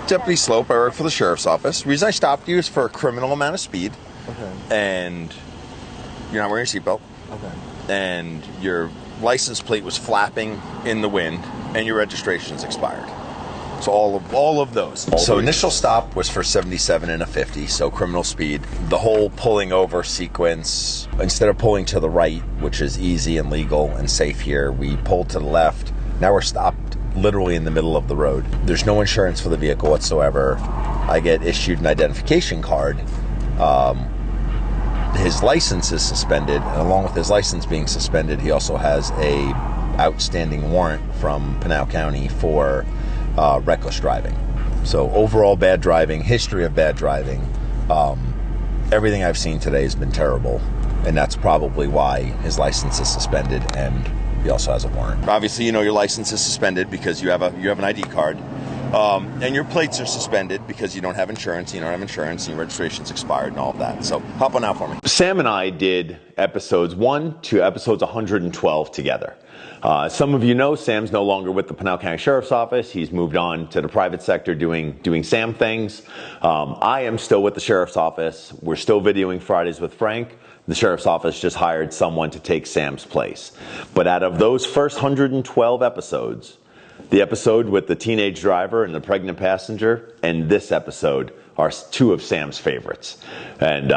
Deputy Sloup. I work for the sheriff's office. The reason I stopped you is for a criminal amount of speed. Okay. And you're not wearing your seatbelt. Okay. And your license plate was flapping in the wind, and your registration's expired. So all of those. So initial stop was for 77 and a 50, so criminal speed. The whole pulling over sequence, instead of pulling to the right, which is easy and legal and safe here, we pulled to the left. Now we're stopped literally in the middle of the road. There's no insurance for the vehicle whatsoever. I get issued an identification card. His license is suspended, and along with his license being suspended, he also has a outstanding warrant from Pinal County for reckless driving. So overall bad driving, history of bad driving. Everything I've seen today has been terrible, and that's probably why his license is suspended, and he also has a warrant. Obviously, you know your license is suspended because you have an ID card. And your plates are suspended because you don't have insurance, and your registration's expired and all of that. So hop on out for me. Sam and I did episodes 1 to episodes 112 together. Some of you know Sam's no longer with the Pinal County Sheriff's Office. He's moved on to the private sector doing Sam things. I am still with the Sheriff's Office. We're still videoing Fridays with Frank. The Sheriff's Office just hired someone to take Sam's place. But out of those first 112 episodes, the episode with the teenage driver and the pregnant passenger and this episode are two of Sam's favorites. And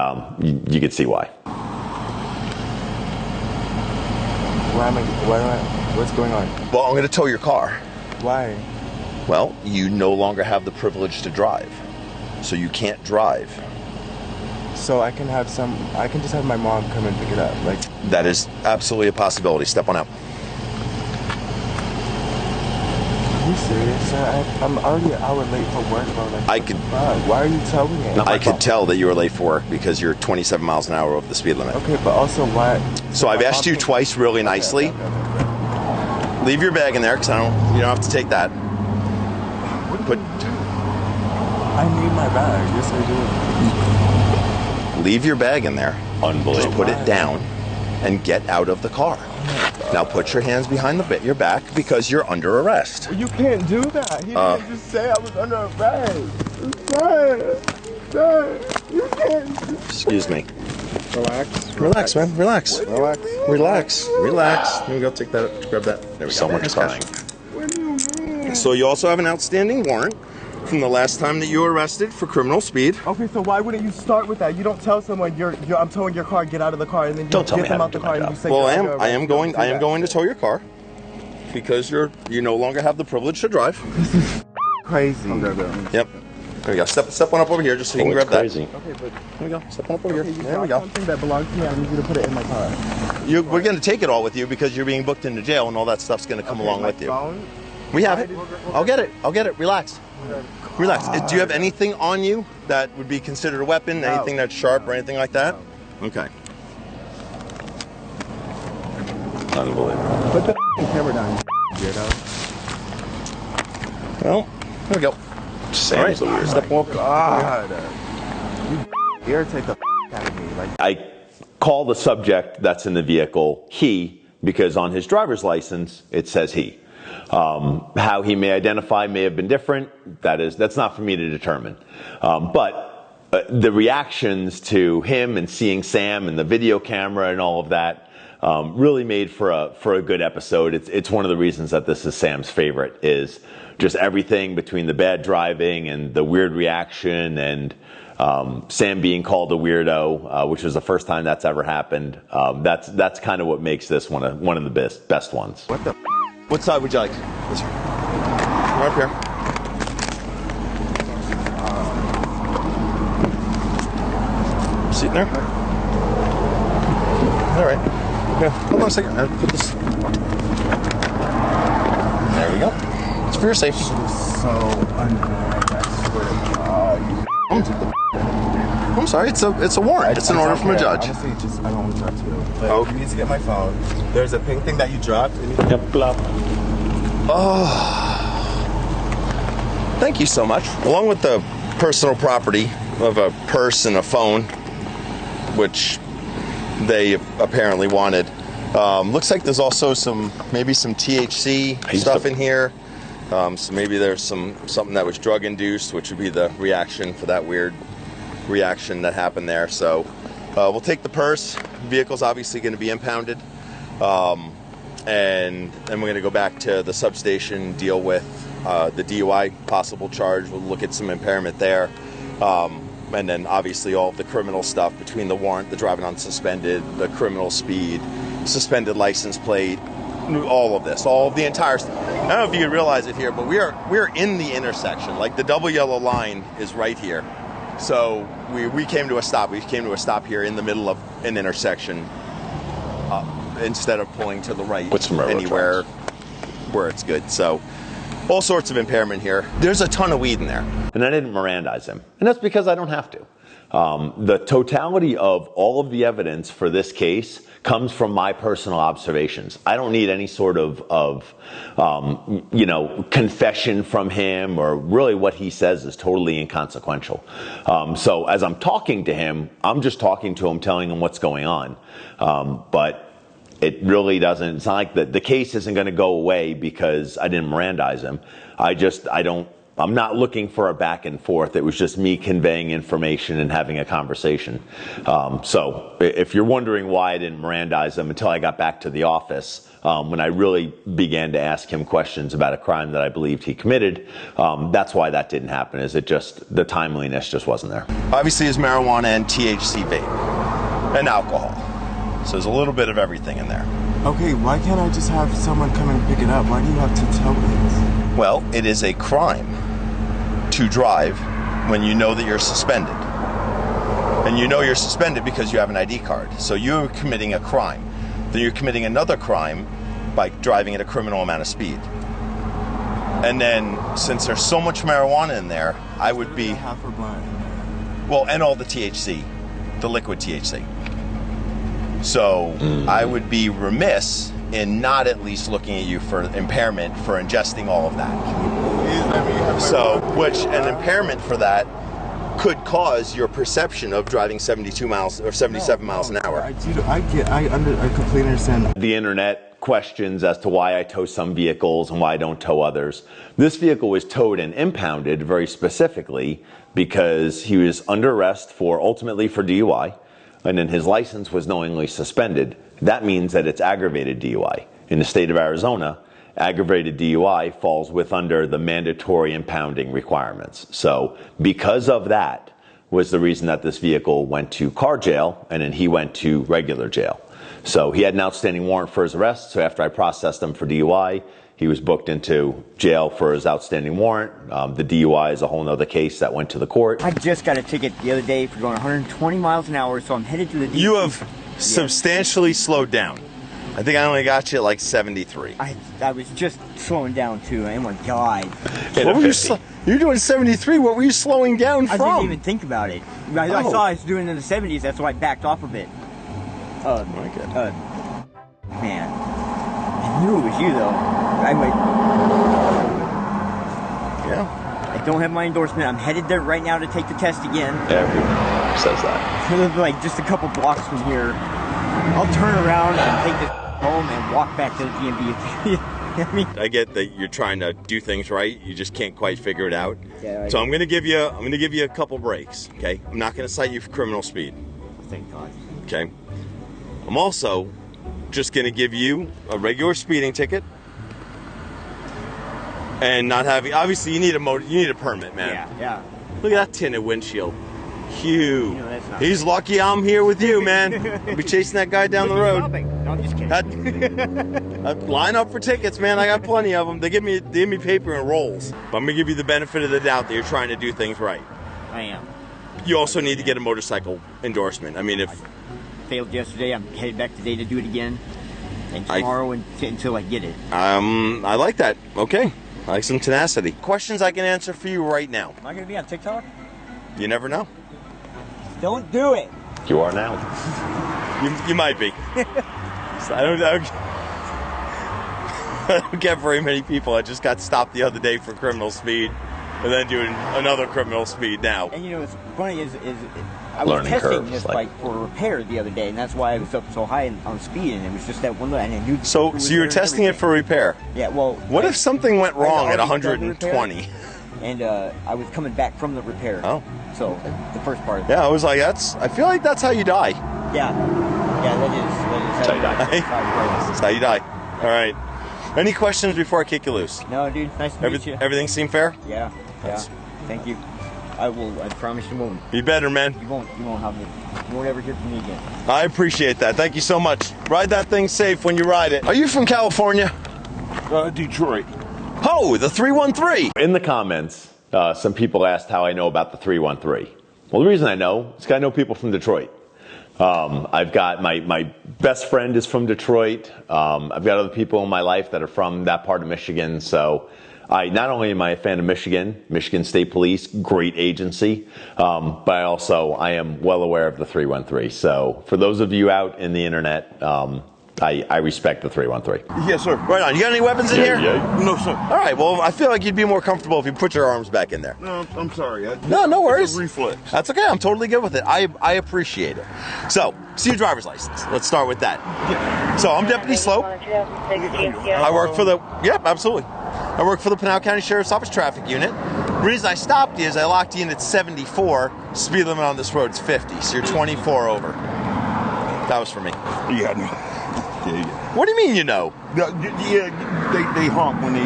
you can see why. What's going on? Well, I'm going to tow your car. Why? Well, you no longer have the privilege to drive. So you can't drive. So I can just have my mom come and pick it up. That is absolutely a possibility. Step on out. Are you serious, sir? I'm already an hour late for work, bro. Why are you telling me? I could tell that you were late for work because you're 27 miles an hour over the speed limit. Okay, but also why? So I've asked you twice really nicely. Okay. Leave your bag in there because you don't have to take that. But I need my bag. Yes, I do. Leave your bag in there. Unbelievable. Just put it down and get out of the car. Now put your hands behind your back because you're under arrest. Well, you can't do that. He didn't just say I was under arrest. Sir, you can't. Excuse me. Relax, Man. Relax. Relax. Here we go. Take that. Grab that. There we go. Someone's crying. What do you mean? So you also have an outstanding warrant from the last time that you were arrested for criminal speed. Okay, so why wouldn't you start with that? You don't tell someone I'm towing your car, get out of the car, and then you Don't tell get me them how out to the do my car and job. you say Well, you're I am going to tow your car because you no longer have the privilege to drive. Crazy. Yep. There we go. Step on up over here just so you can grab crazy. that. Okay, but Here we go. Step on up over here. There we go. something that belongs to me, I need you to put it in my car. We're going to take it all with you because you're being booked into jail and all that stuff's going to come along with you. Phone? We have it. I'll get it. Relax. Relax. Do you have anything on you that would be considered a weapon? No. Anything that's sharp or anything like that? No. Okay. Unbelievable. Put the camera down, weirdo. Well, here we go. Sam's the weird. Step up. God. You irritate the out of me. I call the subject that's in the vehicle he because on his driver's license it says he. How he may identify may have been different. That's not for me to determine. But the reactions to him and seeing Sam and the video camera and all of that really made for a good episode. It's one of the reasons that this is Sam's favorite is just everything between the bad driving and the weird reaction and Sam being called a weirdo, which was the first time that's ever happened. That's kind of what makes this one of the best ones. What the? What side would you like? This one. Right up here. Seat in there? All right. Yeah, hold on a second. I'll put this. There we go. It's for your safety. So unfair. I swear to God. I'm sorry. It's a warrant. It's an order from a judge. Honestly, I don't want to talk to you. But Oh. you need to get my phone. There's a pink thing that you dropped. Yep, plop. Oh, thank you so much. Along with the personal property of a purse and a phone, which they apparently wanted, looks like there's also maybe some THC stuff in here. So maybe there's something that was drug induced, which would be the reaction for that weird reaction that happened there. So we'll take the purse. Vehicle's obviously going to be impounded. And then we're going to go back to the substation, deal with the DUI possible charge. We'll look at some impairment there. And then obviously all of the criminal stuff between the warrant, the driving unsuspended, the criminal speed, suspended license plate, all of this, all of the entire. I don't know if you can realize it here, but we're in the intersection. Like the double yellow line is right here. So we came to a stop. We came to a stop here in the middle of an intersection instead of pulling to the right anywhere where it's good. So all sorts of impairment here. There's a ton of weed in there. And I didn't Mirandize him. And that's because I don't have to. The totality of all of the evidence for this case comes from my personal observations. I don't need any sort of confession from him, or really what he says is totally inconsequential. So as I'm talking to him, I'm just talking to him, telling him what's going on. But it really doesn't, it's not like the case isn't going to go away because I didn't Mirandize him. I'm not looking for a back and forth. It was just me conveying information and having a conversation. So if you're wondering why I didn't Mirandize him until I got back to the office, when I really began to ask him questions about a crime that I believed he committed, that's why that didn't happen, is it just, the timeliness just wasn't there. Obviously there's marijuana and THC vape and alcohol. So there's a little bit of everything in there. Okay, why can't I just have someone come and pick it up? Why do you have to tell me? Well, it is a crime to drive when you know that you're suspended. And you know you're suspended because you have an ID card. So you're committing a crime. Then you're committing another crime by driving at a criminal amount of speed. And then, since there's so much marijuana in there, I would be... half or blind. Well, and all the THC, the liquid THC. So I would be remiss in not at least looking at you for impairment for ingesting all of that. So, which an impairment for that could cause your perception of driving 72 miles or 77 miles an hour. I completely understand. The internet questions as to why I tow some vehicles and why I don't tow others. This vehicle was towed and impounded very specifically because he was under arrest ultimately for DUI. And then his license was knowingly suspended. That means that it's aggravated DUI. In the state of Arizona, aggravated DUI falls under the mandatory impounding requirements. So because of that was the reason that this vehicle went to car jail, and then he went to regular jail. So he had an outstanding warrant for his arrest. So after I processed him for DUI, he was booked into jail for his outstanding warrant. The DUI is a whole other case that went to the court. I just got a ticket the other day for going 120 miles an hour, so I'm headed to the DUI. You have substantially slowed down. I think I only got you at like 73. I was just slowing down too. Oh my God. What were you're doing 73. What were you slowing down from? I didn't even think about it. I saw I was doing it in the 70s. That's why I backed off a bit. Man, I knew it was you though. I don't have my endorsement. I'm headed there right now to take the test again. Everyone says that. Like just a couple blocks from here. I'll turn around and take this home and walk back to the DMV. I get that you're trying to do things right. You just can't quite figure it out. Yeah, so I'm going to give you a couple breaks. Okay, I'm not going to cite you for criminal speed. Thank God. Okay, I'm also just going to give you a regular speeding ticket. And not having, obviously you need a permit, man. Yeah. Look at that tinted windshield. Huge. He's lucky I'm here with you, man. I'll be chasing that guy down the road. No, I'm just kidding. Line up for tickets, man. I got plenty of them. They give me paper and rolls. But I'm gonna give you the benefit of the doubt that you're trying to do things right. I am. You also need to get a motorcycle endorsement. I mean, if I failed yesterday, I'm headed back today to do it again, and tomorrow until I get it. I like that. Okay. I like some tenacity. Questions I can answer for you right now. Am I going to be on TikTok? You never know. Don't do it. You are now. You might be. I don't get very many people. I just got stopped the other day for criminal speed. and then doing another criminal speed now. And you know what's funny is I was Learning testing curves, this like- bike for repair the other day, and that's why I was up so high on speed, and it was just that one little. And I knew So you were testing it for repair. Yeah, well. What if something went wrong at already done the 120? And I was coming back from the repair. Oh. So the first part. Yeah, I was like, I feel like that's how you die. Yeah, that is how you die. That's how you die. All right. Any questions before I kick you loose? No, dude, nice to meet you. Everything seem fair? Yeah. Thank you. I promise you won't. You better, man. You won't have me. You won't ever hear from me again. I appreciate that. Thank you so much. Ride that thing safe when you ride it. Are you from California? Detroit. Oh, the 313. In the comments, some people asked how I know about the 313. Well, the reason I know is because I know people from Detroit. I've got my best friend is from Detroit. I've got other people in my life that are from that part of Michigan. So not only am I a fan of Michigan State Police, great agency, but I am well aware of the 313. So for those of you out in the internet, I respect the 313. Yes, sir. Right on. You got any weapons in here? Yeah. No, sir. All right. Well, I feel like you'd be more comfortable if you put your arms back in there. No, I'm sorry. No worries. It's a reflex. That's okay. I'm totally good with it. I appreciate it. So, see your driver's license. Let's start with that. So, I'm Deputy Sloup. I work for the, absolutely. I work for the Pinal County Sheriff's Office Traffic Unit. The reason I stopped you is I locked you in at 74. Speed limit on this road is 50, so you're 24 over. That was for me. Yeah, I know. Yeah. What do you mean you know? Yeah, they honk when they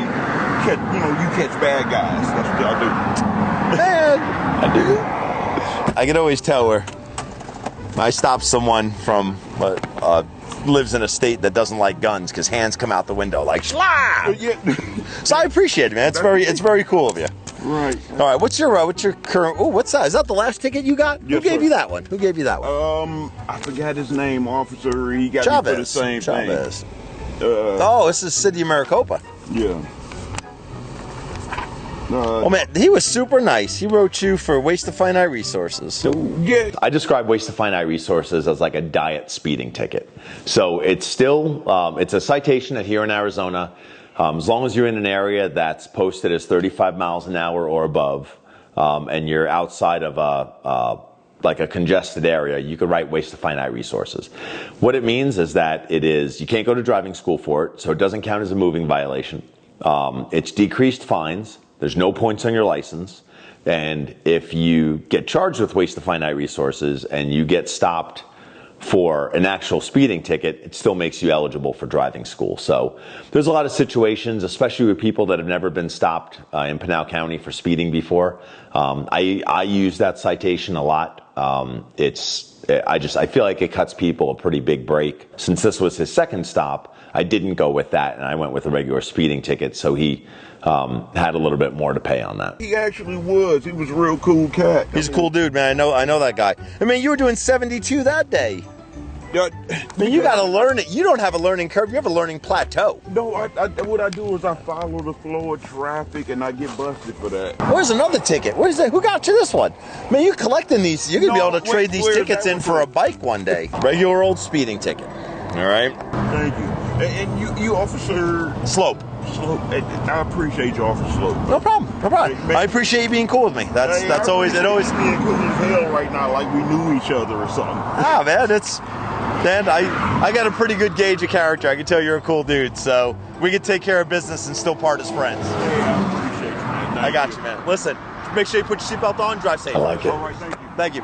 catch, you catch bad guys. That's what y'all do. Man, I do. I can always tell where I stop someone from lives in a state that doesn't like guns because hands come out the window like schlah. Yeah. So I appreciate it, man. It's very cool of you. Right. All right. What's your current? Oh, what's that? Is that the last ticket you got? Yes, Who gave sir. you that one? Who gave you that one? I forgot his name, officer. He got me for the same Chavez. thing. Oh, this is City of Maricopa. Yeah. Oh man, he was super nice. He wrote you for waste of finite resources. Yeah. I describe waste of finite resources as like a diet speeding ticket. So it's still, it's a citation here in Arizona. As long as you're in an area that's posted as 35 miles an hour or above, and you're outside of like a congested area, you could write waste of finite resources. What it means is that you can't go to driving school for it, so it doesn't count as a moving violation. It's decreased fines. There's no points on your license. And if you get charged with waste of finite resources and you get stopped for an actual speeding ticket, it still makes you eligible for driving school. So there's a lot of situations, especially with people that have never been stopped in Pinal County for speeding before. I use that citation a lot. I feel like it cuts people a pretty big break. Since this was his second stop, I didn't go with that, and I went with a regular speeding ticket, so he had a little bit more to pay on that. He actually was. He was a real cool cat. He's a cool dude, man. I know that guy. I mean, you were doing 72 that day. Yeah, I mean, you got to learn it. You don't have a learning curve. You have a learning plateau. No, what I do is I follow the flow of traffic, and I get busted for that. Where's another ticket? What is that? Who got you this one? Man, you're collecting these. You're going to be able to trade these tickets in for a bike one day. Regular old speeding ticket. All right? Thank you. And you Officer Sloup. I appreciate you, Officer Sloup. No problem. No problem. Man. I appreciate you being cool with me. That's always being cool as hell right now, like we knew each other or something. Ah, man, I got a pretty good gauge of character. I can tell you're a cool dude, so we can take care of business and still part as friends. Yeah, I appreciate you, man. I got you, man. Listen, make sure you put your seatbelt on, drive safe. I like it. All right, thank you. Thank you.